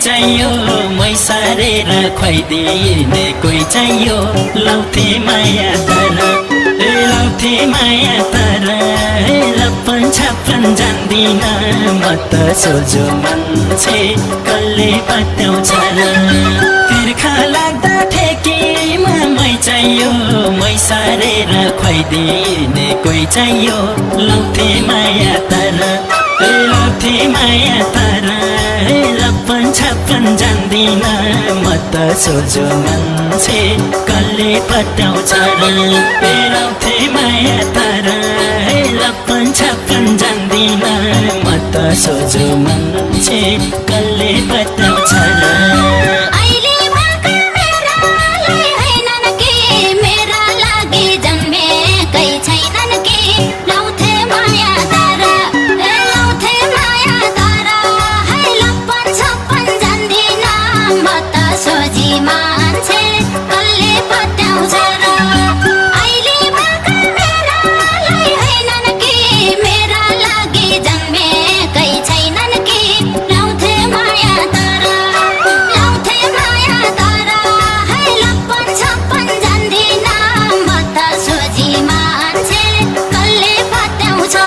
चाहियो मै सारेर खुवाइदिने कोही चाहियो लाउँथे माया तर लाउँथे माया तर लप्पन छाप्पन जान्दिन म त सोझो मान्छे कसले पत्याउँछ र तिर्खा लाग्दा ठेकीमा मै चाहियो मै सारेर खुवाइदिने कोही चाहियो लाउँथे माया तर लाउँथे माया तर लप्पन छाप्पन जान्दिन म त सोझो मान्छे कसले पत्याउँछ र लाउँथे माया तर लप्पन छाप्पन जान्दिन म त सोझो मान्छे कसले पत्याउँछ र